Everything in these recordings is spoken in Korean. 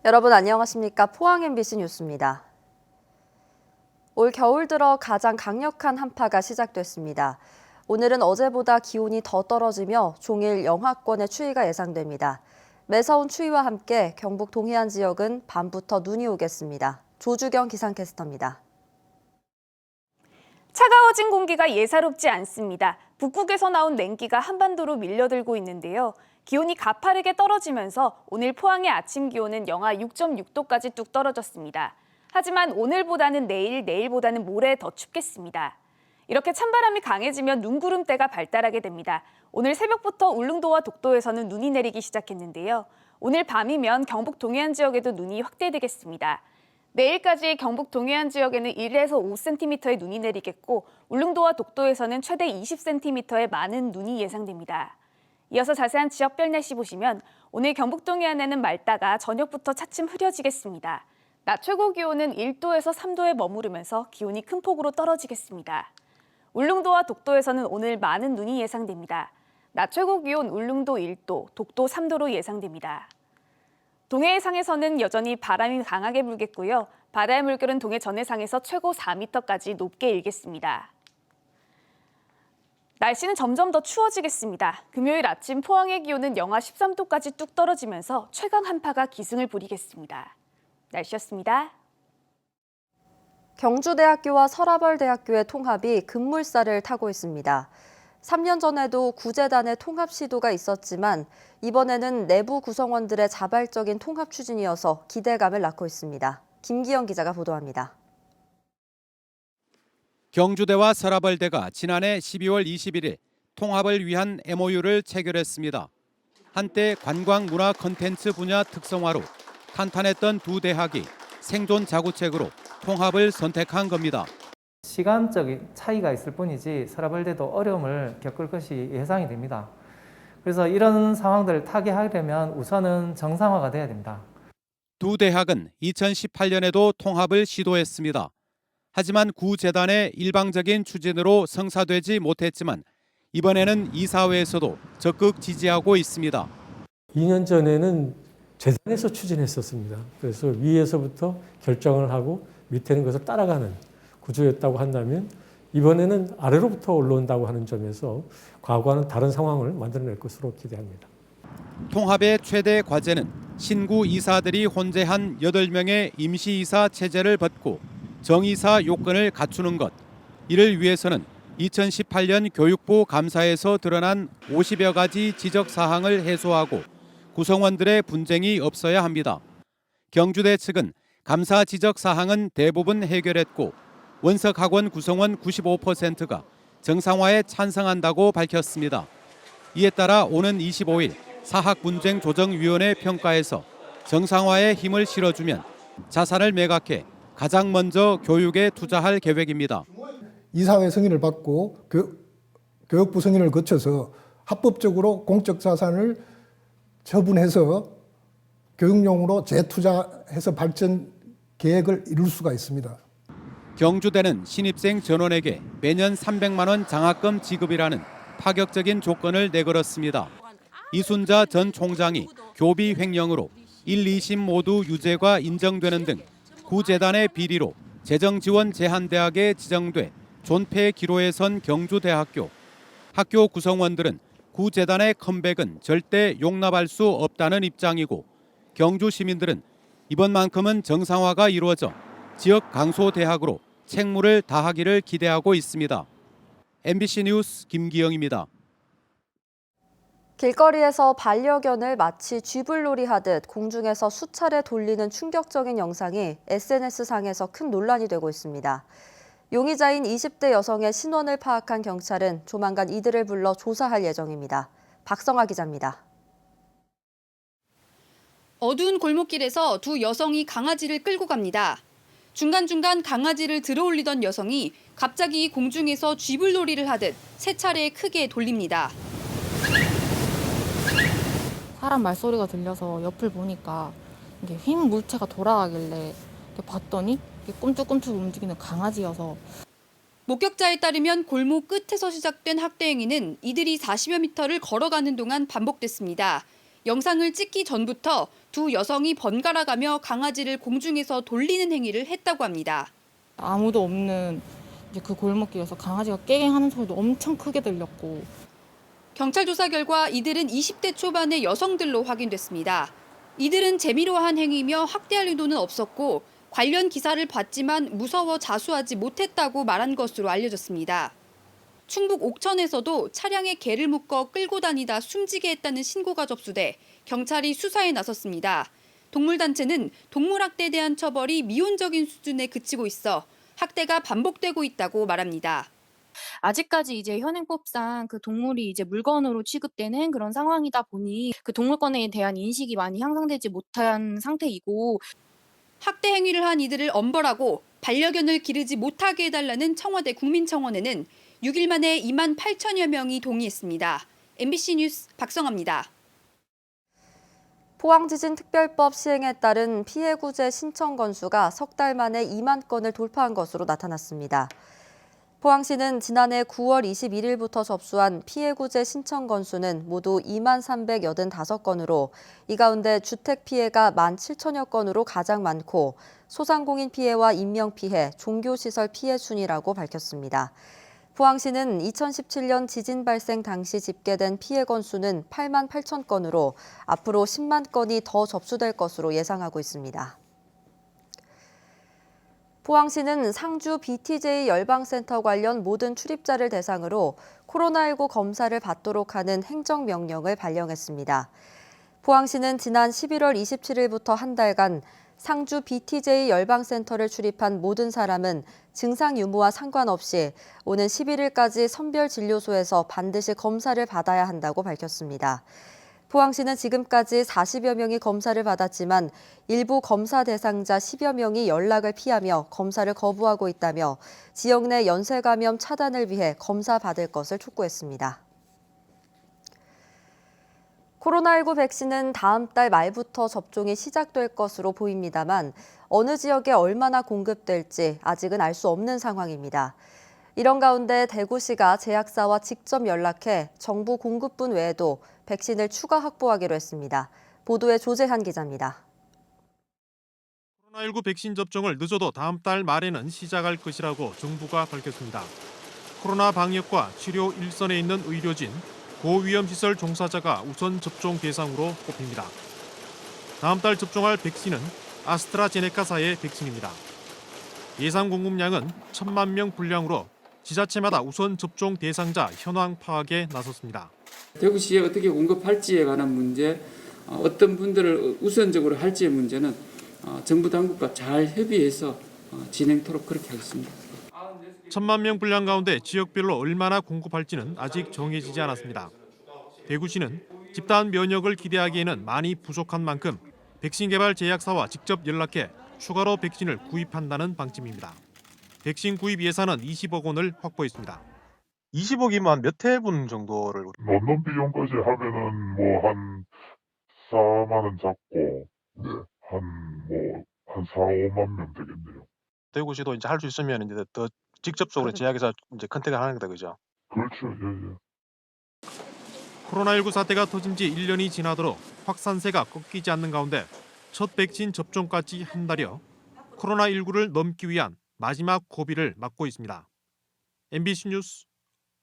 여러분 안녕하십니까? 포항 MBC 뉴스입니다. 올 겨울 들어 가장 강력한 한파가 시작됐습니다. 오늘은 어제보다 기온이 더 떨어지며 종일 영하권의 추위가 예상됩니다. 매서운 추위와 함께 경북 동해안 지역은 밤부터 눈이 오겠습니다. 조주경 기상캐스터입니다. 차가워진 공기가 예사롭지 않습니다. 북극에서 나온 냉기가 한반도로 밀려들고 있는데요. 기온이 가파르게 떨어지면서 오늘 포항의 아침 기온은 영하 6.6도까지 뚝 떨어졌습니다. 하지만 오늘보다는 내일보다는 모레 더 춥겠습니다. 이렇게 찬바람이 강해지면 눈구름대가 발달하게 됩니다. 오늘 새벽부터 울릉도와 독도에서는 눈이 내리기 시작했는데요. 오늘 밤이면 경북 동해안 지역에도 눈이 확대되겠습니다. 내일까지 경북 동해안 지역에는 1에서 5cm의 눈이 내리겠고 울릉도와 독도에서는 최대 20cm의 많은 눈이 예상됩니다. 이어서 자세한 지역별 날씨 보시면 오늘 경북 동해안에는 맑다가 저녁부터 차츰 흐려지겠습니다. 낮 최고 기온은 1도에서 3도에 머무르면서 기온이 큰 폭으로 떨어지겠습니다. 울릉도와 독도에서는 오늘 많은 눈이 예상됩니다. 낮 최고 기온 울릉도 1도, 독도 3도로 예상됩니다. 동해 해상에서는 여전히 바람이 강하게 불겠고요. 바다의 물결은 동해 전해상에서 최고 4m까지 높게 일겠습니다. 날씨는 점점 더 추워지겠습니다. 금요일 아침 포항의 기온은 영하 13도까지 뚝 떨어지면서 최강 한파가 기승을 부리겠습니다. 날씨였습니다. 경주대학교와 서라벌대학교의 통합이 급물살을 타고 있습니다. 3년 전에도 구재단의 통합 시도가 있었지만 이번에는 내부 구성원들의 자발적인 통합 추진이어서 기대감을 낳고 있습니다. 김기영 기자가 보도합니다. 경주대와 서라벌대가 지난해 12월 21일 통합을 위한 MOU를 체결했습니다. 한때 관광 문화 콘텐츠 분야 특성화로 탄탄했던 두 대학이 생존 자구책으로 통합을 선택한 겁니다. 시간적인 차이가 있을 뿐이지 서라벌대도 어려움을 겪을 것이 예상이 됩니다. 그래서 이런 상황들을 타개하려면 우선은 정상화가 돼야 됩니다. 두 대학은 2018년에도 통합을 시도했습니다. 하지만 구재단의 일방적인 추진으로 성사되지 못했지만 이번에는 이사회에서도 적극 지지하고 있습니다. 2년 전에는 재단에서 추진했었습니다. 그래서 위에서부터 결정을 하고 밑에는 것을 따라가는 구조였다고 한다면 이번에는 아래로부터 올라온다고 하는 점에서 과거와는 다른 상황을 만들어낼 것으로 기대합니다. 통합의 최대 과제는 신구 이사들이 혼재한 8명의 임시이사 체제를 벗고 정이사 요건을 갖추는 것. 이를 위해서는 2018년 교육부 감사에서 드러난 50여 가지 지적사항을 해소하고 구성원들의 분쟁이 없어야 합니다. 경주대 측은 감사 지적사항은 대부분 해결했고 원석학원 구성원 95%가 정상화에 찬성한다고 밝혔습니다. 이에 따라 오는 25일 사학분쟁조정위원회 평가에서 정상화에 힘을 실어주면 자산을 매각해 가장 먼저 교육에 투자할 계획입니다. 이사회 승인을 받고 교육부 승인을 거쳐서 합법적으로 공적 자산을 처분해서 교육용으로 재투자해서 발전 계획을 이룰 수가 있습니다. 경주대는 신입생 전원에게 매년 300만 원 장학금 지급이라는 파격적인 조건을 내걸었습니다. 이순자 전 총장이 교비 횡령으로 1, 2심 모두 유죄가 인정되는 등 구재단의 비리로 재정지원 제한대학에 지정돼 존폐 기로에 선 경주대학교. 학교 구성원들은 구재단의 컴백은 절대 용납할 수 없다는 입장이고 경주 시민들은 이번만큼은 정상화가 이루어져 지역 강소대학으로 책무를 다하기를 기대하고 있습니다. MBC 뉴스 김기영입니다. 길거리에서 반려견을 마치 쥐불놀이 하듯 공중에서 수차례 돌리는 충격적인 영상이 SNS상에서 큰 논란이 되고 있습니다. 용의자인 20대 여성의 신원을 파악한 경찰은 조만간 이들을 불러 조사할 예정입니다. 박성아 기자입니다. 어두운 골목길에서 두 여성이 강아지를 끌고 갑니다. 중간중간 강아지를 들어올리던 여성이 갑자기 공중에서 쥐불놀이를 하듯 세 차례 크게 돌립니다. 사람 말소리가 들려서 옆을 보니까 이게 흰 물체가 돌아가길래 봤더니 꿈틀꿈틀 움직이는 강아지여서. 목격자에 따르면 골목 끝에서 시작된 학대 행위는 이들이 40여 미터를 걸어가는 동안 반복됐습니다. 영상을 찍기 전부터 두 여성이 번갈아가며 강아지를 공중에서 돌리는 행위를 했다고 합니다. 아무도 없는 이제 그 골목길에서 강아지가 깨갱하는 소리도 엄청 크게 들렸고. 경찰 조사 결과 이들은 20대 초반의 여성들로 확인됐습니다. 이들은 재미로 한 행위며 학대할 의도는 없었고 관련 기사를 봤지만 무서워 자수하지 못했다고 말한 것으로 알려졌습니다. 충북 옥천에서도 차량에 개를 묶어 끌고 다니다 숨지게 했다는 신고가 접수돼 경찰이 수사에 나섰습니다. 동물단체는 동물학대에 대한 처벌이 미온적인 수준에 그치고 있어 학대가 반복되고 있다고 말합니다. 아직까지 이제 현행법상 그 동물이 이제 물건으로 취급되는 그런 상황이다 보니 그 동물권에 대한 인식이 많이 향상되지 못한 상태이고, 학대 행위를 한 이들을 엄벌하고 반려견을 기르지 못하게 해달라는 청와대 국민청원에는 6일 만에 2만 8천여 명이 동의했습니다. MBC 뉴스 박성아입니다. 포항지진특별법 시행에 따른 피해 구제 신청 건수가 석 달 만에 2만 건을 돌파한 것으로 나타났습니다. 포항시는 지난해 9월 21일부터 접수한 피해 구제 신청 건수는 모두 2만 385건으로 이 가운데 주택 피해가 1만 7천여 건으로 가장 많고 소상공인 피해와 인명피해, 종교시설 피해 순이라고 밝혔습니다. 포항시는 2017년 지진 발생 당시 집계된 피해 건수는 8만 8천 건으로 앞으로 10만 건이 더 접수될 것으로 예상하고 있습니다. 포항시는 상주 BTJ 열방센터 관련 모든 출입자를 대상으로 코로나19 검사를 받도록 하는 행정명령을 발령했습니다. 포항시는 지난 11월 27일부터 한 달간 상주 BTJ 열방센터를 출입한 모든 사람은 증상 유무와 상관없이 오는 11일까지 선별진료소에서 반드시 검사를 받아야 한다고 밝혔습니다. 포항시는 지금까지 40여 명이 검사를 받았지만 일부 검사 대상자 10여 명이 연락을 피하며 검사를 거부하고 있다며 지역 내 연쇄 감염 차단을 위해 검사 받을 것을 촉구했습니다. 코로나19 백신은 다음 달 말부터 접종이 시작될 것으로 보입니다만 어느 지역에 얼마나 공급될지 아직은 알 수 없는 상황입니다. 이런 가운데 대구시가 제약사와 직접 연락해 정부 공급분 외에도 백신을 추가 확보하기로 했습니다. 보도에 조재한 기자입니다. 코로나19 백신 접종을 늦어도 다음 달 말에는 시작할 것이라고 정부가 밝혔습니다. 코로나 방역과 치료 일선에 있는 의료진, 고위험시설 종사자가 우선 접종 대상으로 꼽힙니다. 다음 달 접종할 백신은 아스트라제네카사의 백신입니다. 예상 공급량은 1,000만 명 분량으로 지자체마다 우선 접종 대상자 현황 파악에 나섰습니다. 대구시에 어떻게 공급할지에 관한 문제, 어떤 분들을 우선적으로 할지의 문제는 정부 당국과 잘 협의해서 진행토록 그렇게 하겠습니다. 1,000만 명 분량 가운데 지역별로 얼마나 공급할지는 아직 정해지지 않았습니다. 대구시는 집단 면역을 기대하기에는 많이 부족한 만큼 백신 개발 제약사와 직접 연락해 추가로 백신을 구입한다는 방침입니다. 백신 구입 예산은 20억 원을 확보했습니다. 20억이면 몇 회분 정도를 넣는 비용까지 하면은 뭐 한 4만 원 잡고 한 4, 5만 명 되겠네요. 대구시도 이제 할 수 있으면 이제 더 직접적으로 제약에서 이제 컨택을 하는 거다, 그죠? 그렇죠, 예. 코로나19 사태가 터진 지 1년이 지나도록 확산세가 꺾이지 않는 가운데 첫 백신 접종까지 한 달여 코로나19를 넘기 위한 마지막 고비를 맞고 있습니다. MBC 뉴스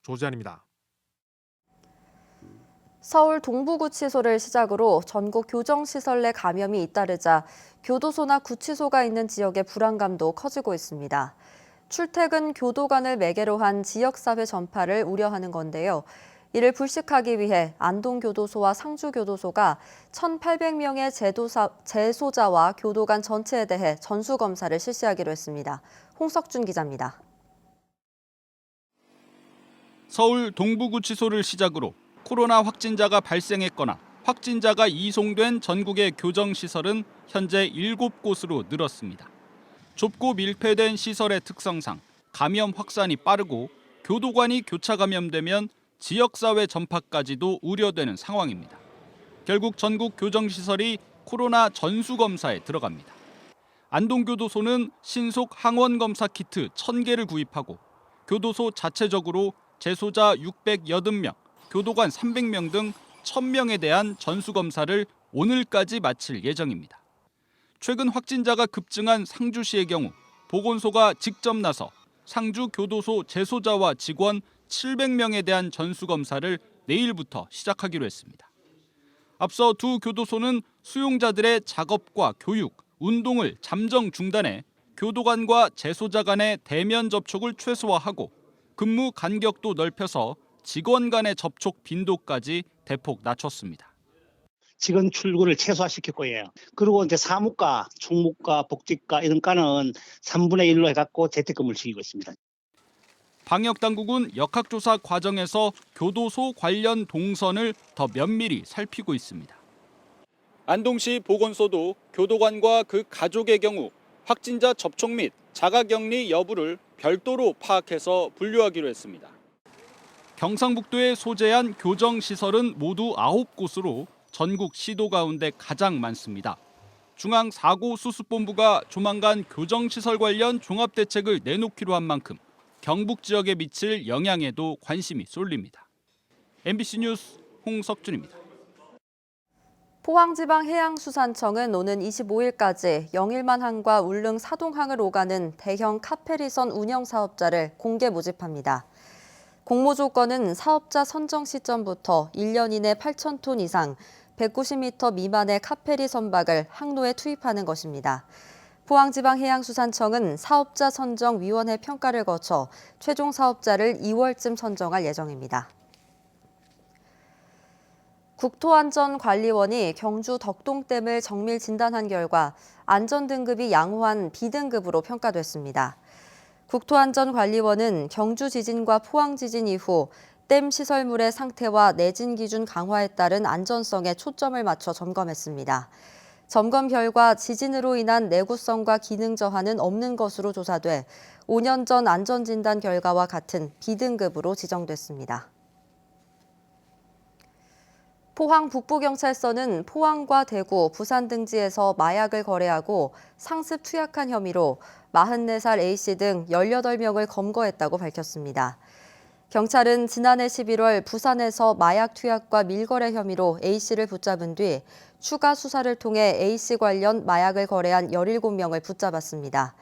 조재환입니다. 서울 동부구치소를 시작으로 전국 교정시설 내 감염이 잇따르자 교도소나 구치소가 있는 지역의 불안감도 커지고 있습니다. 출퇴근 교도관을 매개로 한 지역사회 전파를 우려하는 건데요. 이를 불식하기 위해 안동교도소와 상주교도소가 1,800명의 재소자와 교도관 전체에 대해 전수검사를 실시하기로 했습니다. 홍석준 기자입니다. 서울 동부구치소를 시작으로 코로나 확진자가 발생했거나 확진자가 이송된 전국의 교정시설은 현재 7곳으로 늘었습니다. 좁고 밀폐된 시설의 특성상 감염 확산이 빠르고 교도관이 교차 감염되면 지역사회 전파까지도 우려되는 상황입니다. 결국 전국 교정시설이 코로나 전수검사에 들어갑니다. 안동교도소는 신속 항원검사 키트 1,000개를 구입하고 교도소 자체적으로 재소자 680명, 교도관 300명 등 1,000명에 대한 전수검사를 오늘까지 마칠 예정입니다. 최근 확진자가 급증한 상주시의 경우 보건소가 직접 나서 상주 교도소 재소자와 직원 700명에 대한 전수검사를 내일부터 시작하기로 했습니다. 앞서 두 교도소는 수용자들의 작업과 교육, 운동을 잠정 중단해 교도관과 재소자 간의 대면 접촉을 최소화하고 근무 간격도 넓혀서 직원 간의 접촉 빈도까지 대폭 낮췄습니다. 직원 출근을 최소화시킬 거예요. 그리고 이제 사무과, 총무과, 복지과 이런 과는 3분의 1로 해갖고 재택근무를 시키고 있습니다. 방역 당국은 역학조사 과정에서 교도소 관련 동선을 더 면밀히 살피고 있습니다. 안동시 보건소도 교도관과 그 가족의 경우 확진자 접촉 및 자가격리 여부를 별도로 파악해서 분류하기로 했습니다. 경상북도에 소재한 교정시설은 모두 9곳으로 전국 시도 가운데 가장 많습니다. 중앙사고수습본부가 조만간 교정시설 관련 종합대책을 내놓기로 한 만큼 경북 지역에 미칠 영향에도 관심이 쏠립니다. MBC 뉴스 홍석준입니다. 포항지방해양수산청은 오는 25일까지 영일만항과 울릉 사동항을 오가는 대형 카페리선 운영 사업자를 공개 모집합니다. 공모 조건은 사업자 선정 시점부터 1년 이내 8,000톤 이상, 190m 미만의 카페리 선박을 항로에 투입하는 것입니다. 포항지방해양수산청은 사업자 선정위원회 평가를 거쳐 최종 사업자를 2월쯤 선정할 예정입니다. 국토안전관리원이 경주 덕동댐을 정밀 진단한 결과 안전등급이 양호한 B등급으로 평가됐습니다. 국토안전관리원은 경주 지진과 포항 지진 이후 댐 시설물의 상태와 내진 기준 강화에 따른 안전성에 초점을 맞춰 점검했습니다. 점검 결과 지진으로 인한 내구성과 기능 저하는 없는 것으로 조사돼 5년 전 안전진단 결과와 같은 B등급으로 지정됐습니다. 포항 북부경찰서는 포항과 대구, 부산 등지에서 마약을 거래하고 상습 투약한 혐의로 44살 A씨 등 18명을 검거했다고 밝혔습니다. 경찰은 지난해 11월 부산에서 마약 투약과 밀거래 혐의로 A씨를 붙잡은 뒤 추가 수사를 통해 A씨 관련 마약을 거래한 17명을 붙잡았습니다.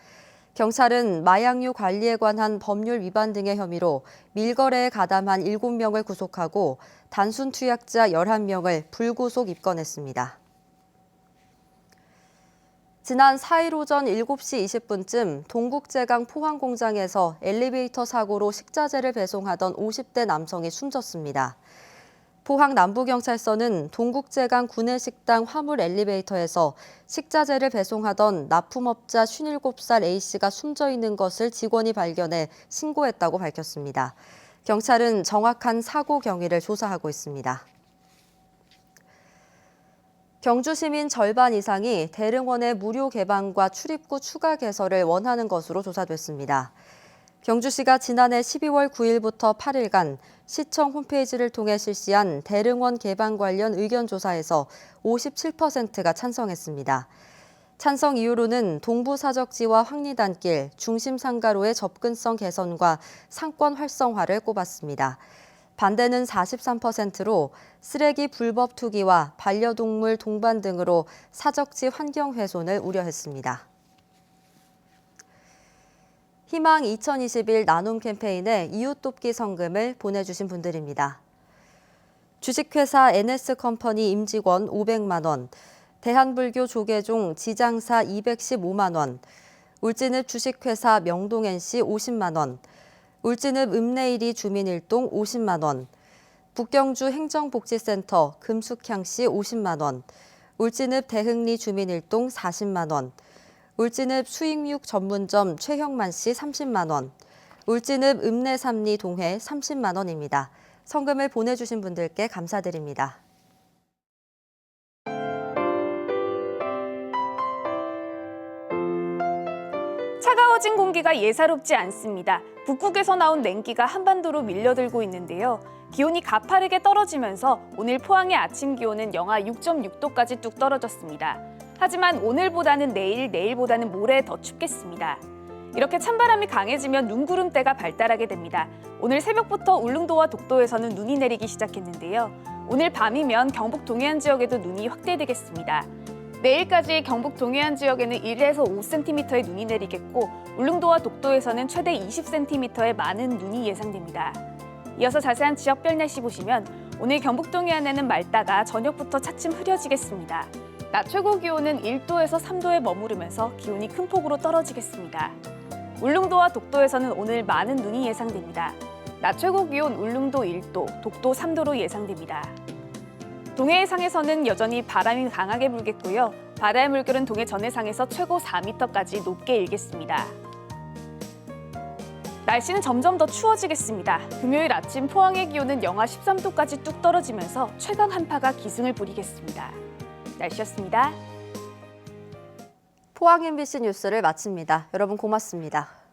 경찰은 마약류 관리에 관한 법률 위반 등의 혐의로 밀거래에 가담한 7명을 구속하고 단순 투약자 11명을 불구속 입건했습니다. 지난 4일 오전 7시 20분쯤 동국제강 포항공장에서 엘리베이터 사고로 식자재를 배송하던 50대 남성이 숨졌습니다. 포항 남부경찰서는 동국제강 구내식당 화물 엘리베이터에서 식자재를 배송하던 납품업자 57살 A씨가 숨져 있는 것을 직원이 발견해 신고했다고 밝혔습니다. 경찰은 정확한 사고 경위를 조사하고 있습니다. 경주 시민 절반 이상이 대릉원의 무료 개방과 출입구 추가 개설을 원하는 것으로 조사됐습니다. 경주시가 지난해 12월 9일부터 8일간 시청 홈페이지를 통해 실시한 대릉원 개방 관련 의견 조사에서 57%가 찬성했습니다. 찬성 이유로는 동부사적지와 황리단길, 중심상가로의 접근성 개선과 상권 활성화를 꼽았습니다. 반대는 43%로 쓰레기 불법 투기와 반려동물 동반 등으로 사적지 환경 훼손을 우려했습니다. 희망 2021 나눔 캠페인에 이웃 돕기 성금을 보내주신 분들입니다. 주식회사 NS컴퍼니 임직원 500만 원, 대한불교 조계종 지장사 215만 원, 울진읍 주식회사 명동NC 50만 원, 울진읍 읍내일이 주민일동 50만 원, 북경주 행정복지센터 금숙향씨 50만 원, 울진읍 대흥리 주민일동 40만 원, 울진읍 수익육 전문점 최형만 씨 30만 원, 울진읍 읍내삼리 동회 30만 원입니다. 성금을 보내주신 분들께 감사드립니다. 차가워진 공기가 예사롭지 않습니다. 북극에서 나온 냉기가 한반도로 밀려들고 있는데요. 기온이 가파르게 떨어지면서 오늘 포항의 아침 기온은 영하 6.6도까지 뚝 떨어졌습니다. 하지만 오늘보다는 내일, 내일보다는 모레 더 춥겠습니다. 이렇게 찬바람이 강해지면 눈구름대가 발달하게 됩니다. 오늘 새벽부터 울릉도와 독도에서는 눈이 내리기 시작했는데요. 오늘 밤이면 경북 동해안 지역에도 눈이 확대되겠습니다. 내일까지 경북 동해안 지역에는 1에서 5cm의 눈이 내리겠고 울릉도와 독도에서는 최대 20cm의 많은 눈이 예상됩니다. 이어서 자세한 지역별 날씨 보시면 오늘 경북 동해안에는 맑다가 저녁부터 차츰 흐려지겠습니다. 낮 최고 기온은 1도에서 3도에 머무르면서 기온이 큰 폭으로 떨어지겠습니다. 울릉도와 독도에서는 오늘 많은 눈이 예상됩니다. 낮 최고 기온 울릉도 1도, 독도 3도로 예상됩니다. 동해 해상에서는 여전히 바람이 강하게 불겠고요. 바다의 물결은 동해 전해상에서 최고 4m까지 높게 일겠습니다. 날씨는 점점 더 추워지겠습니다. 금요일 아침 포항의 기온은 영하 13도까지 뚝 떨어지면서 최강 한파가 기승을 부리겠습니다. 날씨였습니다. 포항 MBC 뉴스를 마칩니다. 여러분 고맙습니다.